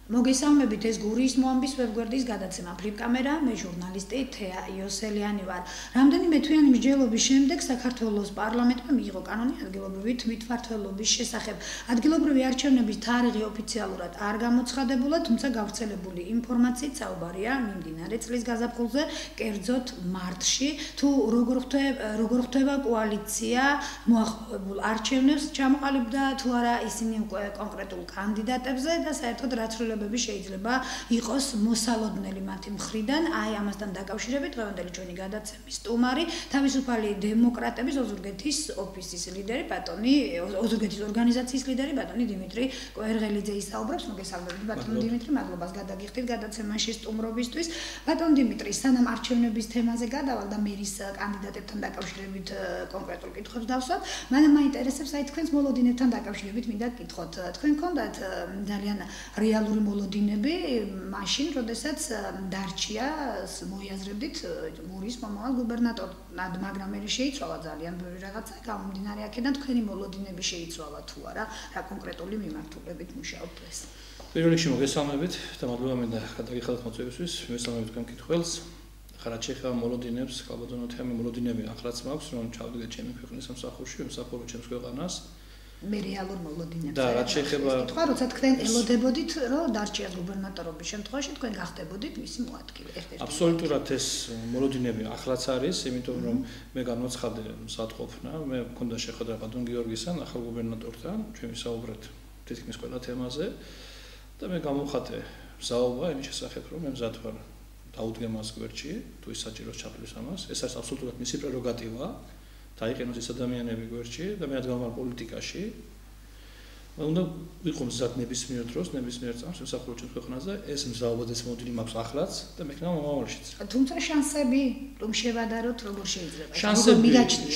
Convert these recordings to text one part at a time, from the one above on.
მოგესალმებით, ეს გურიის მოამბის ვებგვერდის გადაცემა ფლიპკამერა, მე ჟურნალისტი თეა იოსელიანი ვარ. რამდენიმე თვიანი მსჯელობის შემდეგ საქართველოს პარლამენტმა მიიღო კანონი ადგილობრივი თვითმმართველობის შესახებ. ადგილობრივი არჩევნების თარიღი ოფიციალურად არ გამოცხადებულა, თუმცა გავრცელებული ინფორმაციით საუბარია მიმდინარე წლის გაზაფხულზე, კერძოდ მარტში, თუ როგორ ხვდება კოალიცია მოახლოებულ არჩევნებს, ჩამოყალიბდა თუ არა ისინი უკვე კონკრეტულ კანდიდატებზე და საერთოდ რაც შეიძლება იყოს მოსალოდნელი მათი მხრიდან. აი ამასთან დაკავშირებით დღევანდელი ჩვენი გადაცემის სტუმარი, თავისუფალი დემოკრატების ოზურგეთის ოფისის ლიდერი ბატონი, ოზურგეთის ორგანიზაციის ლიდერი ბატონი დიმიტრი კვერღელიძე ისაუბრებს. მოგესალმებით ბატონი დიმიტრი, მადლობას გადაგიხდით გადაცემაში სტუმრობისთვის. ბატონ დიმიტრი, სანამ არჩევნების თემაზე გადავალ და მერის კანდიდატებთან დაკავშირებით კონკრეტულ კითხვებს დავსვათ, მანამ მაინტერესებს აი თქვენს მოლოდინებთან დაკავშირებით მინდა გკითხოთ. თქვენ გქონდათ ძალიან რეალური მოლოდინები მაშინ, როდესაც დარჩია მოიაზრებდით გურიის მომავალ გუბერნატორად, მაგრამ მე შეიცვალა ძალიან ბევრი რაღაცა, გამომდინარე აქედან თქვენი მოლოდინები შეიცვალა თუ არა, რა კონკრეტული მიმართულებით მუშაობთ ეს? პირველ რიგში მოგესალმებით და მადლობა მინდა გადაგიხადოთ მოწვევისთვის, მესალმებით თქვენ კითხვებს. ხარად შეეხება მოლოდინებს, კალბატონო თემი მოლოდინები ახლაც მაქვს, რომ ჩავდგეთ ჩემი ქვეყნის სამსახურში, ემსახურო ჩემს ქვეყანას. მე რეალურ მოლოდინებს. და რაც შეეხება თქვა, როცა თქვენ ელოდებოდით, რომ დარჩიას გუბერნატორობის შემთხვევაში თქვენ გახდებოდით მისი მოადგილე. აბსოლუტურად ეს მოლოდინები ახლაც არის, იმიტომ რომ მე გამოცხადე მსატყოფნა, მე მქონდა შეხვედრა ბატონ გიორგისთან, ახალ გუბერნატორთან, ჩვენ ვისაუბრეთ თითქმის ყველა თემაზე და მე გამოვხატე მზაობა იმის შესახებ, რომ მე მზად ვარ დაუდგე მას გვერდში, თუ ის საჭიროს ჩაყრის ამას. ეს არის აბსოლუტურად მისი პრეროგატივა. დაიყენოს ეს ადამიანები გვერდში და მე რადგან ვარ პოლიტიკაში, უნდა ვიყო მზად ნებისმიერ დროს, ნებისმიერ წამს ემსახურო ჩემს ქვეყანაზე, ეს მზაობა და ეს მოლოდინი მაქვს ახლაც და მექნება მომავალშიც. თუმცა შანსები რომ შევადაროთ, როგორ შეიძლება?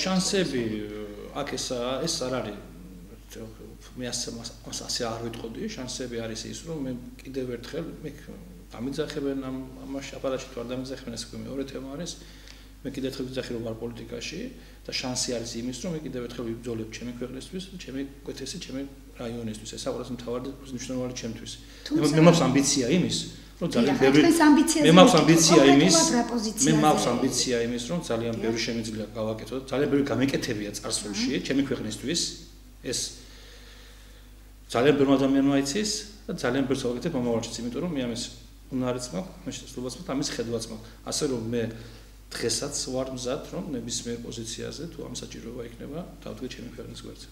შანსები აქ ეს არ არის. მე ასე არ ვიტყოდი, შანსები არის ის, რომ მე კიდევ ერთხელ მე დამიძახებენ ამაში აპარატში თუ არ დამიძახებენ, ეს მეორე თემა არის. მე კიდევ ერთხელ ვიძახი რომ ვარ პოლიტიკაში და შანსი არის იმის, რომ მე კიდევ ერთხელ ვიბრძოლებ ჩემი ქვეყნისთვის, ჩემი კვეთესი, ჩემი რაიონისთვის. ეს არის მთავარი და მნიშვნელოვანი ჩემთვის. მე მაქვს ამბიცია იმის, რომ ძალიან ბევრი მე მაქვს ამბიცია იმის, რომ ძალიან ბევრი შემიძლია გავაკეთო და ძალიან ბევრი გამეკეთებია წარსულში ჩემი ქვეყნისთვის. ეს ძალიან ბევრი ადამიანმა იცის და ძალიან ბევრს გავაკეთებ მომავალშიც, იმიტომ რომ მე ამის უნარიც მაქვს, მე შესაძლებლობაც მაქვს, ამის ხედვაც მაქვს. ასე რომ მე დღესაც ვარ მზად, რომ ნებისმიერ პოზიციაზე თუ ამ საჭიროება იქნება, დავდგე ჩემი ქვეყნის გვერდზე.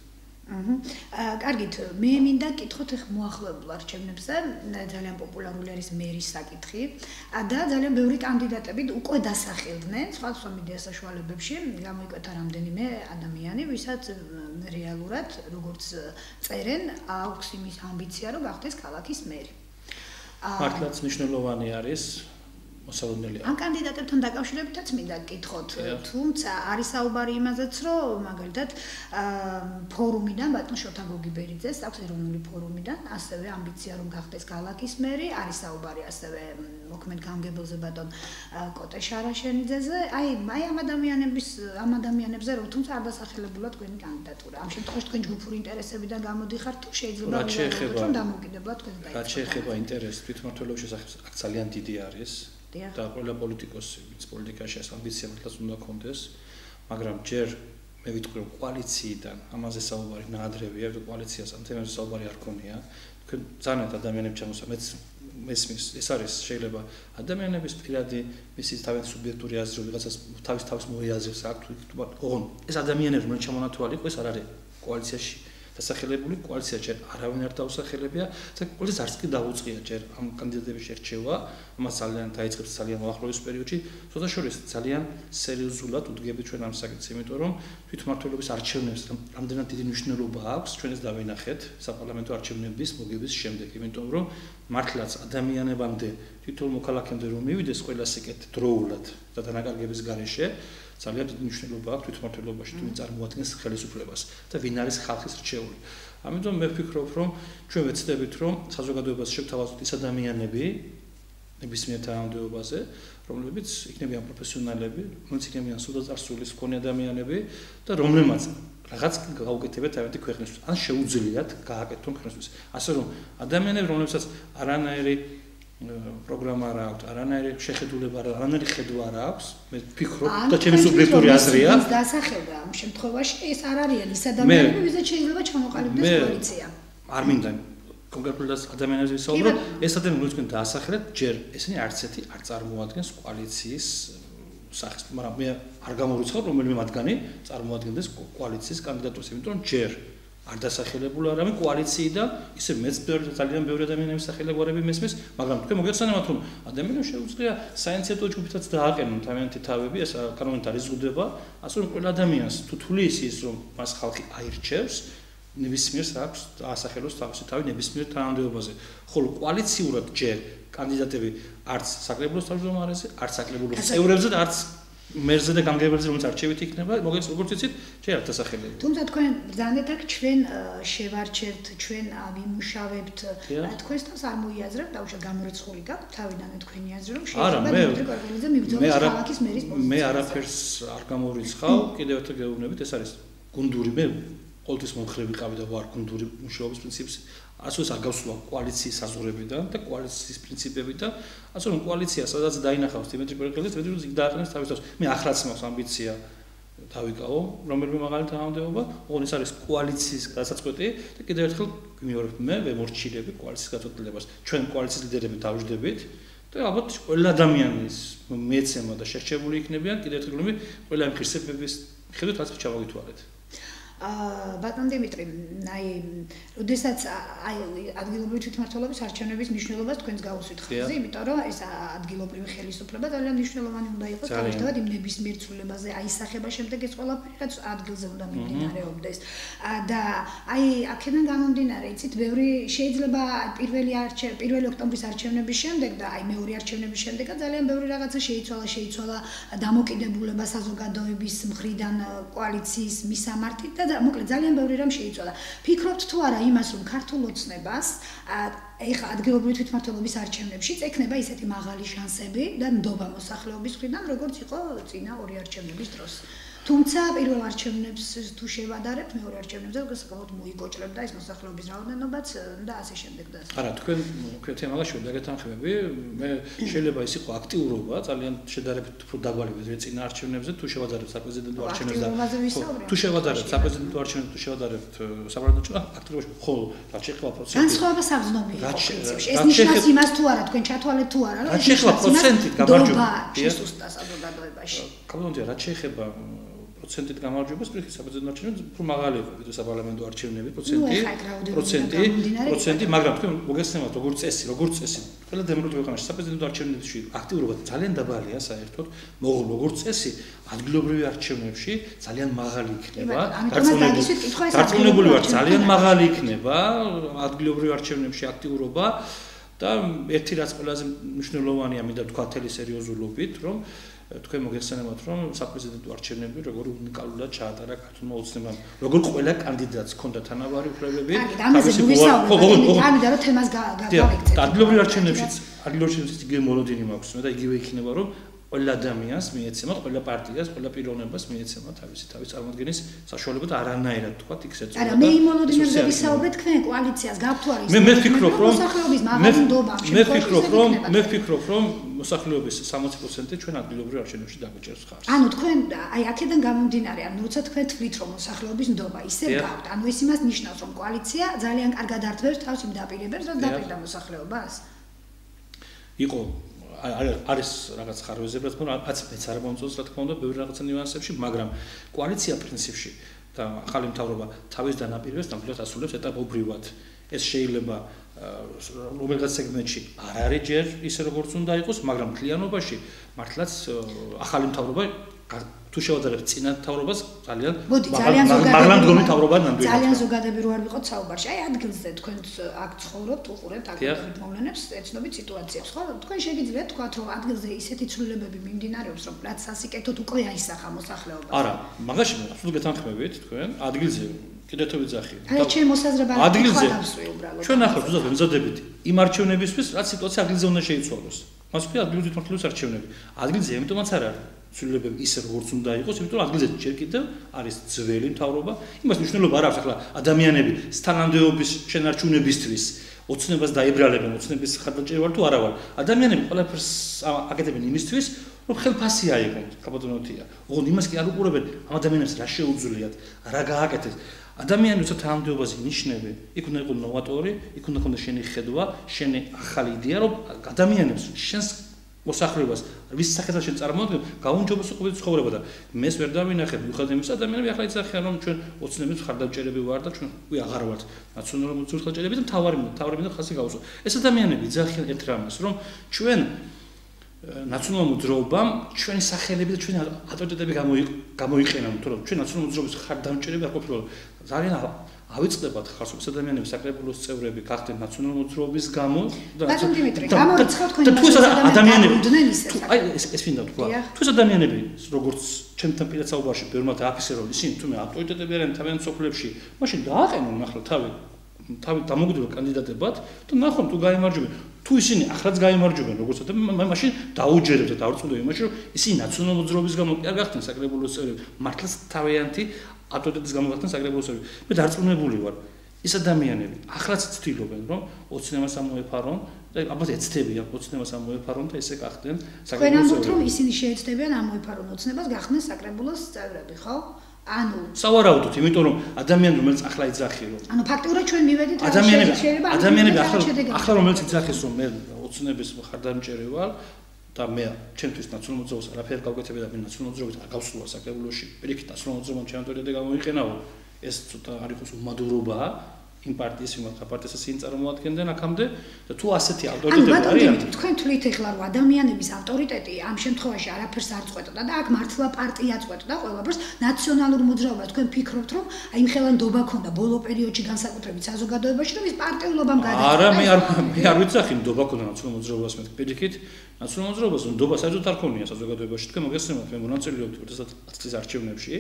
კარგით, მე მინდა გკითხოთ ახ მოახლოებულ არჩევნებზე, ძალიან პოპულარული არის მერის საკითხი და ძალიან ბევრი კანდიდატები უკვე დასახელდნენ სხვადასხვა მედია საშუალებებში, გამოიკვეთა რამდენიმე ადამიანი, ვისაც რეალურად, როგორც წერენ, აქვს იმის ამბიცია, რომ გახდეს ქალაქის მერი. მართლაც მნიშვნელოვანი არის მოსალოდნელი. ამ კანდიდატებთან დაკავშირებითაც მინდა გკითხოთ, თუმცა არის საუბარი იმაზეც, რომ მაგალითად ფორუმიდან ბატონ შოთა გოგიბერიძეს აქვს ეროვნული ფორუმიდან ასევე ამბიცია რომ გახდეს ქალაქის მერი, არის საუბარი ასევე მოქმედ გამგებელზე ბატონ კოტე შარაშენიძეზე. აი ამ ადამიანებზე რომ თუმცა არ დასახელებულა თქვენი კანდიდატურა. ამ შემთხვევაში თქვენ ჯგუფური ინტერესებიდან გამოდიხართ თუ შეიძლება რომ დამოუკიდებლად თქვენ დაიწყოთ. რაც შეეხება ინტერესს თვითმმართველობის შესახებ, აქ ძალიან დიდი არის. და ყველა პოლიტიკოსი, ვინც პოლიტიკაში ეს ამბიცია მართლაც უნდა კონდეს, მაგრამ ჯერ მე ვიტყვი რომ კოალიციიდან ამაზე საუბარი ნაადრევია, და კოალიციას ამ თემებზე საუბარი არ ქონია. თქვენ ძალიან ადამიანებს ჩამოსვა, მეც მესმის, ეს არის შეიძლება ადამიანების პირადი მისი თავის სუბიექტური აზრი, ვიღაცას თავის მოიაზრებს აქ თუ ოღონდ ეს ადამიანები რომ ჩამონათვალი იყო, ეს არ არის კოალიციაში დასახელებული, კოალიცია ჯერ არავინ არ დაუსახელებია და კოალიცია არც კი დაუწყია ჯერ ამ კანდიდატების შერჩევა, ამას ძალიან დაიწყებს ძალიან მოახლოების პერიოდში, შესაძლოა ძალიან სერიოზულად უდგებით ჩვენ ამ საკითხს, იმიტომ რომ თვითმმართველობის არჩევნებს რამდენად დიდი მნიშვნელობა აქვს, ჩვენ ეს დავინახეთ საპარლამენტო არჩევნების მოგების შემდეგ, იმიტომ რომ მართლაც ადამიანებამდე, თითოეულ მოქალაქემდე რომ მივიდეს ყველას ეკეთ დროულად და დანაკარგების გარეშე ძალიან დიდი მნიშვნელობა აქვს თვითმმართველობაში, თუ წარმოადგენს ხელისუფლებას და ვინ არის ხალხის რჩეული. ამიტომ მე ვფიქრობ, რომ ჩვენ ვეცდებით, რომ საზოგადოებას შევთავაზოთ ის ადამიანები ნებისმიერ თანამდებობაზე, რომლებიც იქნებიან პროფესიონალები, რომლებიც იქნებიან სულდაწარსულის მქონე ადამიანები და რომლებმაც რაღაც გაუკეთებიათ თავიანთი ქვეყნისთვის, ან შეუძლიათ გააკეთონ ქვეყნისთვის. ასე რომ ადამიანები, რომლებსაც არანაირი პროგრამა არ აქვს, არანაირი შეხედულება, არანაირი ხედვა არ აქვს, მე ვფიქრობ და ჩემი სუბიექტური აზრია. ის დასახელდა ამ შემთხვევაში ეს არ არიან ის ადამიანები, ვისაც შეიძლება ჩამოყალიბდეს კოალიცია. არ მინდა კონკრეტულად ადამიანებზე ვისაუბრო, ეს ადამიანები თქვენ დაასახელეთ, ჯერ ესენი არც ერთი არ წარმოადგენს კოალიციის სახეს, მაგრამ მე არ გამორიცხავ, რომელიმე მათგანი წარმოადგენდეს კოალიციის კანდიდატურას, იმიტომ რომ ჯერ არ დასახელებულა რამე კოალიციიდან, ისე მეც ძალიან ბევრი ადამიანების სახელეგვარები მესმის, მაგრამ თქვენ მოგეხსენებათ, რომ ადამიანებს შეუძლია საინიციატივო ჯგუფითაც დააყენონ თავიანთი თავები, ეს კანონით არ იზღუდება, ასე რომ ყველა ადამიანს თუ თulis ის რომ მას ხალხი აირჩევს, ნებისმიერს აქვს დაასახელოს თავისი თავი ნებისმიერ თანამდებობაზე. ხოლო კოალიციურად ჯერ კანდიდატები არც საკრებულოს თავმჯდომარეზე, არც საკრებულოს წევრებზე და არც მერზე და გამგებელზე რომელიც არჩევით იქნება, მოგეც როგორც იცით, ჯერ არ დასახელება. თუმცა თქვენ ბრძანეთ აქ ჩვენ შევარჩევთ, ჩვენ ვიმუშავებთ, თქვენს თავს არ მოიაზრებთ, დაუშვათ გამორიცხული გაქვთ თავიდან თქვენი აზრი, რომ შეიძლება დიმიტრი კვარკელიძე მიბრძოლოს ქალაქის მერის პოზიციაზე. მე არაფერს არ გამორიცხავ, კიდევ ერთხელ გეუბნებით, ეს არის გუნდური მე ყოველთვის მომხრე ვიყავი და ვარ გუნდური მუშაობის პრინციპს, ასოც არ გავსვლა კოალიციის საზღვრებიდან და კოალიციის პრინციპებიდან, ასე რომ კოალიცია სადაც დაინახავს დიმიტრი კვარკელიძე, ვეძებთ იქ დააყენებს თავის თავს. მე ახლაც მაქვს ამბიცია დავიკავო, რომელიმე მაღალი თანამდებობა, ოღონდ ეს არის კოალიციის გასაწყვეტი და კიდევ ერთხელ გვიმეორებ, მე ვემორჩილები კოალიციის გაწყვეტილებას. ჩვენ კოალიციის ლიდერები დავждებით და ალბათ ყველა ადამიანის მეცემა და შერჩეული იქნებიან, კიდევ ერთხელ ყველა იმ ღირსებების მიხედვით რაც ჩავაგითვალეთ. ბატონ დიმიტრი, როდესაც ადგილობრივი თვითმმართველობის არჩევნების მნიშვნელობას თქვენს გაუსვით ხაზი, იმიტომ რომ ეს ადგილობრივი ხელისუფლება ძალიან მნიშვნელოვანი უნდა იყოს თავისთავად იმ ნებისმიერ ცვლილებაზე აისახება შემდეგ ეს ყველაფერი, რაც ადგილზე უნდა მიმდინარეობდეს. და აქედან გამომდინარე, იცით, ბევრი შეიძლება პირველი ოქტომბრის არჩევნების შემდეგ და მეორე არჩევნების შემდეგაც ძალიან ბევრი რაღაცა შეიცვალა დამოკიდებულება საზოგადოების მხრიდან კოალიციის მისამართით და მოკლედ ძალიან ბევრი რამ შეიცვალა. ფიქრობთ თუ არა იმას, რომ ქართულ ოცნებას ეხა ადგილობრივი თვითმმართველობის არჩევნებშიც ექნება ისეთი მაღალი შანსები და ნდობა მოსახლეობის მხრიდან, როგორც იყო წინა ორი არჩევნების დროს. თუმცა პირველ არჩევნებს თუ შევადარებთ, მეორე არჩევნებზე საკმაოდ მოიგოჭრებდა ეს მოსახლეობის რაოდენობაც და ასე შემდეგ და ასე. არა, თქვენ konkreti ამაში დაგეთანხმები, მე შეიძლება ის იყო აქტიურობა, ძალიან შედარებით უფრო დაბალი ვიდრე წინა არჩევნებზე, თუ შევადარებთ საპრეზიდენტო არჩევნებს და თუ შევადარებთ საპრეზიდენტო არჩევნებს, თუ შევადარებთ საპარლამენტო აქტიურობაში, ხოლო რაც შეეხება პროცენტი. განსხვავება საბრძნობია პრინციპში. ეს ნიშნავს იმას თუ არა, თქვენ ჩათვალეთ თუ არა, რომ რაც შეეხება პროცენტით გამარჯვება შესუსტა საზოგადოებაში. კაბინეტი რაც შეეხება პროცენტით გამარჯვებას პრინციპი საპრეზიდენტო არჩევნებში უფრო მაღალი იყო ვიდრე საპარლამენტო არჩევნები პროცენტი, მაგრამ თქვენ მოგესწრებათ როგორც წესი, ყველა დემოკრატიულ ქვეყანაში საპრეზიდენტო არჩევნებში აქტიურობა ძალიან დაბალია საერთოდ, როგორც წესი, ადგილობრივი არჩევნებში ძალიან მაღალი იქნება. დარწმუნებული ვარ, ძალიან მაღალი იქნება ადგილობრივი არჩევნებში აქტიურობა და ერთი რაც ყველაზე მნიშვნელოვანია, მინდა თქვა თელი სერიოზულობით, რომ თქვენ მოგეხსენებათ, რომ საპრეზიდენტო არჩევნები როგორ უნიკალურად ჩაატარა ქართულმა ოცნებამ, როგორ ყველა კანდიდატს ჰქონდა თანაბარი უფლებები, თავისი ამიტომ რომ თემას გავაკეთეთ. ადგილობრივ არჩევნებშიც იგივე მოლოდინი მაქვს და იგივე იქნება, რომ ყველა ადამიანს მიეცემა, ყველა პარტიას, ყველა პიროვნებას მიეცემა თავისი წარმოადგენის საშუალება და არანაირად თქვათ იქ შეწყვეტა. არა, მე იმ მოლოდინებზე ვისაუბრეთ თქვენ კოალიციას გაქვთ თუ არა? მე ვფიქრობ, რომ მოსახლეობის მაღალი ნდობა მე ვფიქრობ, რომ მოსახლეობის 60% ჩვენ ადგილობრივ არჩევნებში დაგვიჭერს ხარს. ანუ თქვენ აქედან გამომდინარე, როცა თქვენ თვლით, რომ მოსახლეობის ნდობა ისევ გაქვთ, ანუ ეს იმას ნიშნავს, რომ კოალიცია ძალიან კარგად ართმევს თავს იმ დაპირებებს, რაც დაპირდა მოსახლეობას. იყო არის რაღაც ხარვეზები, რა თქმა უნდა, რაც მეც არ მომწონს, რა თქმა უნდა, ბევრი რაღაცა ნიუანსებში, მაგრამ კოალიცია პრინციპში და ახალი მთავრობა თავის დანაპირებას ნამდვილად ასრულებს ეტაპობრივად. ეს შეიძლება რომელიღაც სეგმენტში არ არის ჯერ ისე როგორც უნდა იყოს, მაგრამ მთლიანობაში მართლაც ახალი მთავრობა თუ შევადარებთ წინა მთავრობას ძალიან მაღლა მდგომი მთავრობა ნამდვილად. ძალიან ზოგადები რო არ ვიყოთ საუბარში. აი ადგილზე თქვენ აქ ცხოვრობთ, უყურებთ აქტიურად მოვლენებს, ეცნობით სიტუაციებს, ხო? თქვენ შეგიძლიათ თქვათ, რომ ადგილზე ისეთი ცვლილებები მიმდინარეობს, რომ რაც სასიკეთოდ უკვე აისახა მოსახლეობას. არა, მაგაში აბსოლუტურად გეთანხმებით თქვენ, ადგილზე კიდევ თუ ვიძახი. აი ჩემ მოსაზრება ადგილზე უბრალოდ. ჩვენ ახლა ვზადებით იმ არჩევნებისთვის, რაც სიტუაცია ადგილზე უნდა შეიცვალოს. მას ქვია ადგილობრივი თვითმმართველობის არჩევნები. ადგილზე ემიტომაც არ არის. ცვლილებები ისე როგორც უნდა იყოს, იმიტომ რომ ადგილზე ჯერ კიდევ არის ძველი მთავრობა. იმას მნიშვნელობა არ აქვს ახლა ადამიანები თანამდებობის შენარჩუნებისთვის ოცნებას დაიბრალებენ, ოცნების ხარდაჭერა ვარ თუ არა ვარ. ადამიანები ყველაფერს აკეთებენ იმისთვის, რომ ხელფასი აიღონ, კაპიტონოთია. ოღონდ იმას კი არ უყურებენ, ამ ადამიანებს რა შეუძლიათ, რა გააკეთეს. ადამიანი როცა თანამდებობაზე ინიშნები, იქ უნდა იყოს ნოვატორი, იქ უნდა ქონდეს შენი ხედვა, შენი ახალი იდეა, რომ ადამიანებს შენს მოსახლეობას ვის სახელად შენ წარმოადგენ, გაუნჯობოს უყურეთ ცხოვრება და მეს ვერ დავინახებ, მიუხედავად იმისა, ადამიანები ახლა იცახიან, რომ ჩვენ ოცნების ხარდაჭერები ვარ და ჩვენ აღარ ვართ ნაციონალური ხარდაჭერები და მთავარი მინდა ხაზი გავუსვა. ეს ადამიანები იძახიან ერთ რამეს, რომ ჩვენ ნაციონალურ მოძრაობამ ჩვენი სახელები და ჩვენი ავტორიტეტები გამოიყენონ, თორემ ჩვენ ნაციონალურ მოძრაობის ხარდამჭერები არ ყოფილა. ძალიან ავიწყდებათ ხარსობის ადამიანების საკრებულოს წევრები გახდნენ ნაციონალურ მოძრაობის გამო და ბატონ დიმიტრი, გამორიცხავთ თქვენ ადამიანები. აი ეს მინდა თქვა. თუ ეს ადამიანები როგორც ჩემთან პირად საუბარში ბევრმა დააფიქსირა, რომ ისინი თუმე ავტორიტეტები არიან თავიანთ სოფლებში, მაშინ დააყენონ ახლა თავი დამოუკიდებელ კანდიდატებად და ნახონ თუ გაიმარჯვებენ. თუ ისინი ახლაც გაიმარჯვებენ როგორც ადამიანები, მაშინ დაუჯერებთ და დავრწმუნდები იმაში, რომ ისინი ნაციონალურ მოძრაობის გამო კი არ გახდნენ საკრებულოს წევრები, მართლაც თავიანთი ავტორიტეტის გამო გახდნენ საკრებულოს წევრები. მე დარწმუნებული ვარ, ეს ადამიანები ახლაც ცდილობენ, რომ ოცნებას ამოეფარონ და ალბათ ეცდებიან ოცნებას ამოეფარონ და ესე გახდნენ საკრებულოს წევრები. თქვენ ამბობთ, რომ ისინი შეეცდებიან ამოეფარონ ოცნებას, გახდნენ საკრებულოს წევრები, ხო? ანუ სავარაუდოდ, იმიტომ რომ ადამიანი რომელიც ახლა იძახი რომ ანუ ფაქტურად ჩვენ მივედით ადამიანები ახლა რომელიც იძახის რომ მე ოცნების ხარდამჭერი ვარ და მე ჩემთვის ნაციონალურ მოძრაობას არაფერ გავკეთებია და მე ნაციონალურ მოძრაობას არ გავსულა საკრებულოში. პირიქით ნაციონალურ მოძრაობამ ჩემი ავტორიტეტი გამოიყენაო. ეს ცოტა არ იყოს უმადურობა იმ პარტიის მიმართ, პარტიასაც ისინი წარმოადგენდნენ აქამდე და თუ ასეთი ავტორიტეტები არიან. თქვენ თვლით ეხლა რომ ადამიანების ავტორიტეტი ამ შემთხვევაში არაფერს არ წყვეტდა და აქ მართლა პარტია წყვეტდა ყველაფერს ნაციონალურ მოძრაობას. თქვენ ფიქრობთ რომ აი მხელანდობა ქონდა ბოლო პერიოდში განსაკუთრებით საზოგადოებაში რომ ის პარტიულობამ გადაწყდა? არა, მე არ ვიცახი ნდობა ქონდა ნაციონალურ მოძრაობას მე პირიქით ნაციონალურ მოძრაობას ნდობა საერთოდ არ ქონია საზოგადოებაში. თქვენ მოგესწრებათ მე მონაწილეობთ უბრალოდ წლის არჩევნებში.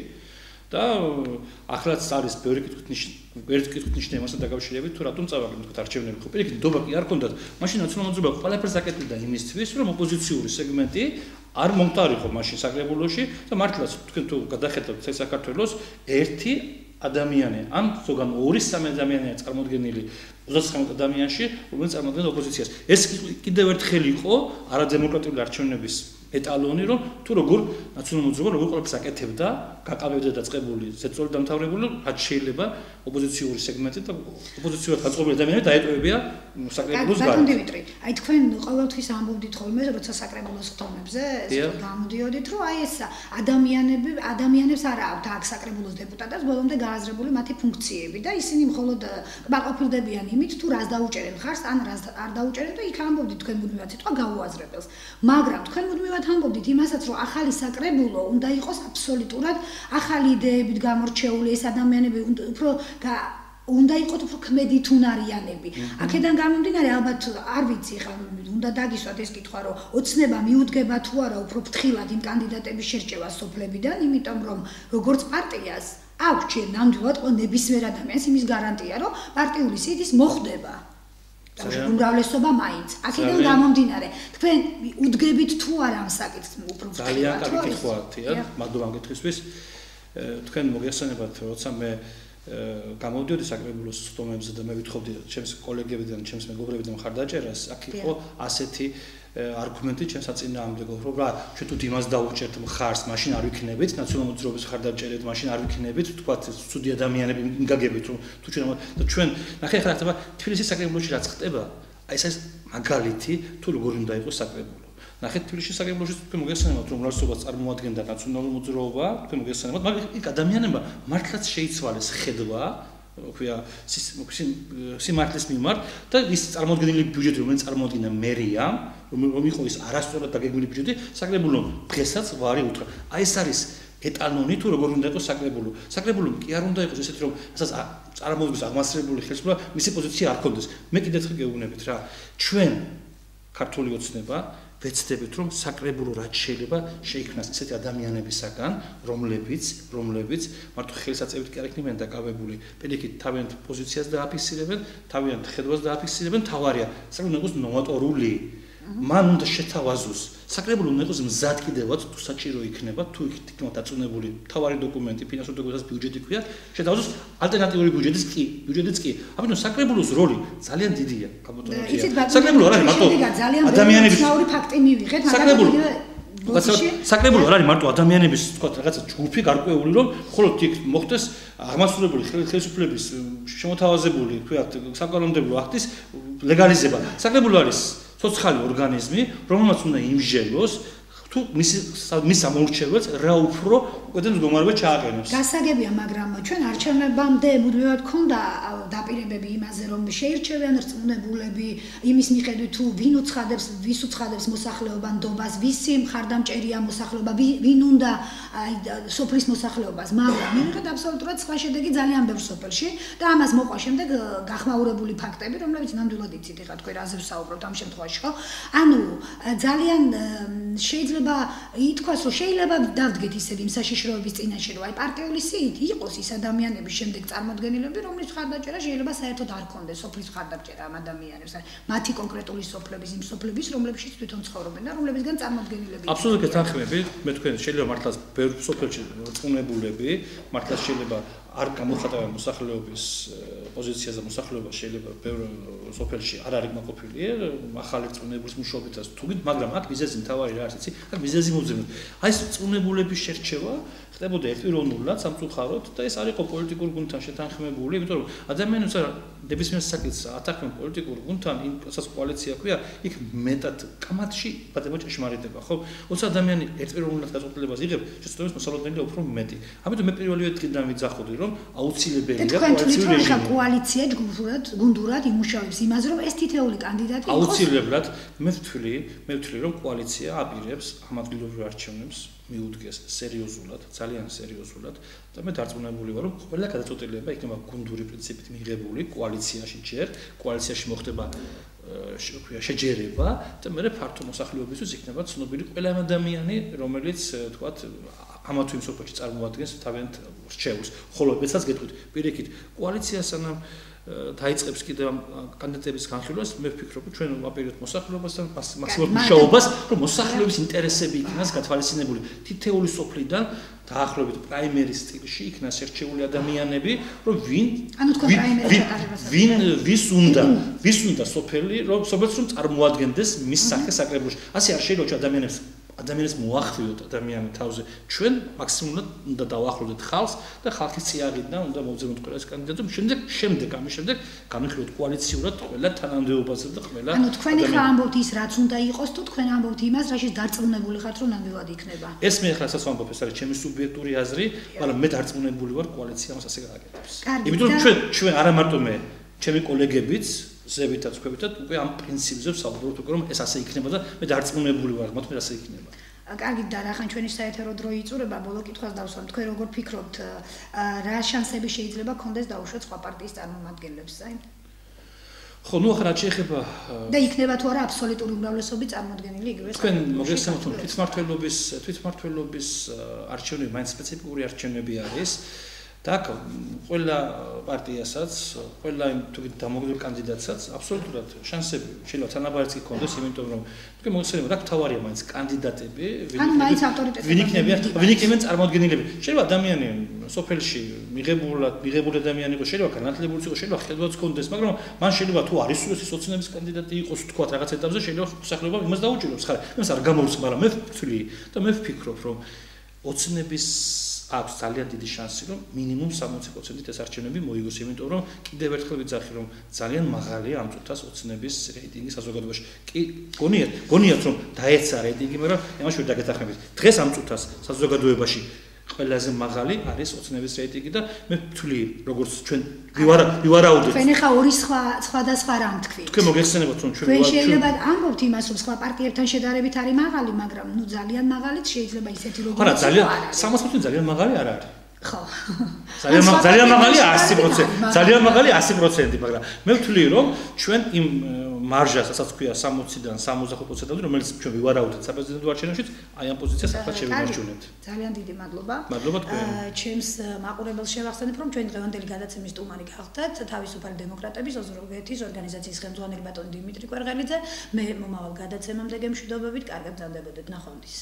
და ახლაც არის ბევრი კითხვით ნიშნები მასთან დაკავშირებით თუ რატომ წავაგდნენ თქვა არჩევნები ხო პირიქით ნდობა კი არ ქონდათ მაშინ ნაციონალურ მოძრაობა ყველაფერს აკეთებდა იმისთვის რომ ოპოზიციური სეგმენტი არ მომტარიყო მაშინ საკრებულოში და მართლაც თქვენ თუ გადახედავთ საქართველოს ერთი ადამიანი ან ზოგან 2-3 ადამიანია წარმოდგენილი 29 ადამიანში რომელიც წარმოადგენს ოპოზიციას ეს კიდევ ერთხელ იყო არადემოკრატიული არჩევნების ეტალონი რომ თუ როგორ ნაციონალურ მოძრაობა როგორ ყველაფერს აკეთებდა გაყავებდა დაწყებული ზეწოლი დამთავრებული რაც შეიძლება ოპოზიციური სეგმენტი და ოპოზიციურად გაწყობილი ადამიანები დაეტოვებია საკრებულოს გარეთ. ბატონ დიმიტრი, აი თქვენ ყოველთვის ამბობდით ხოლმე როცა საკრებულოს ხტომებზე გამოდიოდით რომ აი ეს ადამიანებს არ აქვთ აქ საკრებულოს დეპუტატებს ბოლომდე გააზრებული მათი ფუნქციები და ისინი მხოლოდ კმაყოფილდებიან იმით თუ რას დაუჭერენ ხარს ან რას არ დაუჭერენ და იქ ამბობდით თქვენ მუდმივად სიტყვა გაუაზრებელს. მაგრამ თქვენ მუდმივად ამბობდით იმასაც რომ ახალი საკრებულო უნდა იყოს აბსოლუტურად ახალი იდეებით გამორჩეული ეს ადამიანები უფრო უნდა იყოს უფრო ქმედითუნარიანები. აქედან გამომდინარე ალბათ არ ვიცი ხა უნდა დაგისვათ ეს კითხვა რომ ოცნება მიუდგება თუ არა უფრო ფრთხილად იმ კანდიდატების შერჩევა სოფლებიდან, იმიტომ რომ როგორც პარტიას აქვს ნამდვილად ნებისმიერ ადამიანს იმის გარანტია რომ პარტიული სიით ის მოხდება. უმრავლესობა მაინც. აქედან გამომდინარე, თქვენ უდგებით თუ არა ამ საკითხს უფრო ძალიან კარგი კითხვაა, მადლობა ამ კითხვისთვის. თქვენ მოგეხსენებათ, როცა მე გამოვდიოდი საკრებულოს ხტომებზე და მე ვითხოვდი ჩემს კოლეგებიდან, ჩემს მეგობრებიდან ხარდაჭერას, აქ იყო ასეთი არგუმენტი ჩემს საწინააღმდეგო, რომ რა, ჩვენ თუ იმას დაუჭერთ მხარს, მაშინ არ ვიქნებით ნაციონალურ მოძრაობის ხარდაჭერით, მაშინ არ ვიქნებით, თქვათ, ცუდი ადამიანები მიგაგებით, რომ თუ ჩვენ ნახე ახლა ხდება თბილისის საკრებულოში რაც ხდება, აი ეს მაგალითი თუ როგორ უნდა იყოს საკრებულო. ნახეთ თბილისის საკრებულოში თქვენ მოგეხსენებათ რომ უმრავლესობას წარმოადგენდა ნაციონალური მოძრაობა, თქვენ მოგეხსენებათ, მაგრამ იქ ადამიანებმა მართლაც შეიცვალეს ხედვა, ქვია სიმართლის მიმართ და ის წარმოადგენილი ბიუჯეტი რომელიც წარმოადგენდა მერიამ, რომ იყო ის არასწორად დაგეგმილი ბიუჯეტი, საკრებულომ დღესაც ვარი უთხრა. აი ეს არის ეტალონი თუ როგორ უნდა იყოს საკრებულო. საკრებულომ კი არ უნდა იყოს ესეთი რომ ასაც წარმოადგენს აღმასრულებელი ხელისუფლება, მისი პოზიცია არ ქონდეს. მე კიდევ ერთხელ გეუბნებით რა, ჩვენ ქართული ოცნება ვეცდებით რომ საკრებულო რაც შეიძლება შეიქმნას ესეთი ადამიანებისაგან, რომლებიც მარტო ხელსაწევით კი არ იქნებიან დაკავებული, პირიქით თავიანთ პოზიციას დააფიქსირებენ, თავიანთ ხედვას დააფიქსირებენ, თავარია, საკრებულო იყოს ნოვატორული. მან უნდა შეთავაზოს საკრებულო უნდა იყოს მზად კიდევაც თუ საჭირო იქნება თუ იქნება დაწუნებული თავარი დოკუმენტი ფინანსური დოკუმენტის ბიუჯეტი ქვია შეთავაზოს ალტერნატიული ბიუჯეტიც კი ამიტომ საკრებულოს როლი ძალიან დიდია გაბატონებია საკრებულო არ არის მარტო ადამიანების ნაური ფაქტი მივიღეთ საკრებულო არ არის მარტო ადამიანების თქვა რაღაცა ჯგუფი გარკვეული რომ მხოლოდ იქ მოხდეს აღმასრულებელი ხელისუფლების შემოთავაზებული ქვიათ საკანონმდებლო აქტის ლეგალიზება საკრებულო არის ცოცხალი ორგანიზმი რომელმაც უნდა იმსჯელოს თუ მის ამორჩეველს რა უფრო უკეთეს მდგომარეობა ჩააყენოს. გასაგებია, მაგრამ ჩვენ არჩევნებამდე მუდმივად ქონდა დაპირებები იმაზე, რომ შეირჩევიან რწმუნებულები იმის მიხედვით თუ ვინ უცხადებს, ვის უცხადებს მოსახლეობა ნდობას, ვისი მხარდამჭერია მოსახლეობა, ვინ უნდა სოფლის მოსახლეობას, მაგრამ მივიღეთ აბსოლუტურად სხვა შედეგი ძალიან ბევრ სოფელში და ამას მოყვა შემდეგ გახმაურებული ფაქტები, რომლებიც ნამდვილად იცით, ეხლა თქვენ რაზე ვსაუბრობთ ამ შემთხვევაში, ხო? ანუ ძალიან შეიძლება ითქვას, რომ შეიძლება დავდგეთ ისევ იმ საშიშროების წინაშე, რომ აი პარტიული სიით იყოს ის ადამიანების შემდეგ წარმოდგენილები, რომლის მხარდაჭერა შეიძლება საერთოდ არ კონდეს, სოფლის მხარდაჭერა ამ ადამიანებს, მათი კონკრეტული სოფლების, იმ სოფლების, რომლებშიც თვითონ ცხოვრობენ და რომლებისგან წარმოდგენილები. აბსოლუტურად თანხმები, მე თქვენ შეიძლება მართლაც ბევრ სოფელში რწმუნებულები, მართლაც შეიძლება არ გამოხატავენ მოსახლეობის პოზიციაზე მოსახლეობა შეიძლება ბევრ სოფელში არ არის მოყოფილი ახალი რწმუნებულის მუშაობითაც თუგით, მაგრამ აქ მიზეზი მთავარი რა არის, იცი? აქ მიზეზი მოვძებნოთ. აი ეს რწმუნებულების შერჩევა ხდებოდა ერთპიროვნულად, სამწუხაროდ და ეს არ იყო პოლიტიკურ გუნდთან შეთანხმებული, იმიტომ რომ ადამიანებს ნებისმიერ საკითხს ათანხმენ პოლიტიკურ გუნდთან, იმასაც კოალიცია ქვია, იქ მეტად კამათში ბადება ჭეშმარიტება, ხო? როცა ადამიანი ერთპიროვნულად გაწყვეტილებას იღებს, შეცდომის მოსალოდნელია უფრო მეტი. ამიტომ მე პირველივე დღიდან ვიძახოდი, რომ აუცილებელია კოალიციური რეჟიმი. კოალიცია გუნდურად იმუშავებს იმაზე, რომ ეს თითეული კანდიდატი იყოს. აუცილებლად მე ვთვლი, რომ კოალიცია აპირებს ამ ადგილობრივ არჩევნებს მიუდგეს სერიოზულად, ძალიან სერიოზულად და მე დარწმუნებული ვარ, რომ ყველა გადაწყვეტილება იქნება გუნდური პრინციპით მიღებული კოალიციაში ჯერ, კოალიციაში მოხდება შეჯერება და მე ფართო მოსახლეობისთვის იქნება ცნობილი ყველა ადამიანი, რომელიც თქვათ ამა თუ იმ სოფელში წარმოადგენს თავიანთ რჩეულს. ხოლო მეცაც გეტყვით, პირიქით, კოალიცია სანამ დაიწყებს კიდევ კანდიდატების განხილვას, მე ვფიქრობ, რომ ჩვენ ვაპირებთ მოსახლეობასთან მაქსიმალურ მუშაობას, რომ მოსახლეობის ინტერესები იქნას გათვალისწინებული. თითეული სოფლიდან დაახლოებით პრაიმერის სტილში იქნას ერჩეული ადამიანები, რომ ვის უნდა სოფელი, რომ სოფელს რომ წარმოადგენდეს მის სახე საკრებულოში. ასე არ შეიძლება ადამიანებს მოახვიოთ ადამიანი თავზე. ჩვენ მაქსიმუმად უნდა დავახლოვდეთ ხალხს და ხალხის წიაღიდან უნდა მოვძებნოთ ყველა ეს კანდიდატი. შემდეგ განვიხილოთ კოალიციურად ყველა თანამდებობაზე და ყველა ანუ თქვენი ხა ამბობთ ის რაც უნდა იყოს თუ თქვენ ამბობთ იმას რაშიც დარწმუნებული ხართ რომ ნამდვილად იქნება. ეს მე ახლა საერთოდ ვამბობ, ეს არის ჩემი სუბიექტური აზრი, მაგრამ მე დარწმუნებული ვარ კოალიცია ამას ასე გააკეთებს. იმიტომ რომ ჩვენ არა მარტო მე, ჩემი კოლეგებიც ზევითაც ხვებითაც უკვე ამ პრინციპზე ვსაუბრობთ უკვე რომ ეს ასე იქნება და მე დარწმუნებული ვარ, მოთმე ასე იქნება. კარგი და რახან ჩვენი საეთერო დრო იწურება, ბოლო კითხვას დავსვამ. თქვენ როგორ ფიქრობთ, რა შანსები შეიძლება გქონდეს დაუშვათ სხვა პარტიის წარმომადგენლებს, აი? ხო, ნუ ახლა რაც შეეხება და იქნება თუ არა აბსოლუტური უმრავლესობის წარმოდგენილი იგივე თქვენ მოგესალმებით, რომ თვითმმართველობის არჩევნები მაინც სპეციფიკური არჩევნები არის. და ყველა პარტიასაც, ყველა თუგით დამოუკიდებელ კანდიდატსაც აბსოლუტურად შანსები შეიძლება თანაბარიც იქონდეს, იმიტომ რომ თქვენ მოგესალმებით, რა თავარია მაინც კანდიდატები, ვინ იქნებიან წარმოადგენლები. შეიძლება ადამიანი სოფელში მიღებული ადამიანი იყოს, შეიძლება განათლებულიც იყოს, შეიძლება ხედვაც ჰქონდეს, მაგრამ მან შეიძლება თუ არის ეს ოცნების კანდიდატი იყოს, თქვათ რაღაც ეტაპზე შეიძლება მოსახლეობა იმას დაუჭიროს, ხარ. იმას არ გამორს, მაგრამ მე ვთვლი და მე ვფიქრობ, რომ ოცნების აქვს ძალიან დიდი შანსი, რომ მინიმუმ 60% ეს არჩევნები მოიგოს, იმიტომ რომ კიდევ ერთხელ ვიძახი, რომ ძალიან მაღალია ამ წუთას ოცნების რეიტინგი საზოგადოებაში. კი, გონიათ რომ დაეცა რეიტინგი, მაგრამ იმაში ვერ დაგეთანხმებით. დღეს ამ წუთას საზოგადოებაში ყველაზე მაღალი არის ოცნების რეიტინგი და მე ვთვლი, როგორც ჩვენ ვივარაუდეთ. თქვენ ახლა ორი სხვადასხვა რამ თქვით. თქვენ მოგეხსენებათ, რომ ჩვენ შეიძლება ამბობთ იმას, რომ სხვა პარტიებთან შედარებით არის მაღალი, მაგრამ ნუ ძალიან მაღალიც შეიძლება ისეთი როგორიც არა, ძალიან მაღალი არ არის. ხო. ძალიან მაღალი 100%, ძალიან მაღალი 100%, მაგრამ მე ვთვლი, რომ ჩვენ იმ მარჟას, რასაც ქვია 60-დან 65%-ამდე, რომელიც ჩვენ ვივარაუდეთ საპრეზიდენტო არჩევნებშიც, აი ამ პოზიციას ახლა შევინარჩუნებთ. ძალიან დიდი მადლობა. მადლობა თქვენ. ჩემს მაყურებელს შევახსენებ, რომ ჩვენ დღევანდელი გადაცემის სტუმარი გახდათ თავისუფალი დემოკრატების ოზურგეთის ორგანიზაციის ხელმძღვანელი ბატონი დიმიტრი კვერღელიძე. მე მომავალ გადაცემამდე გემშვიდობებით, კარგად მზადდებოდეთ. ნახვამდის.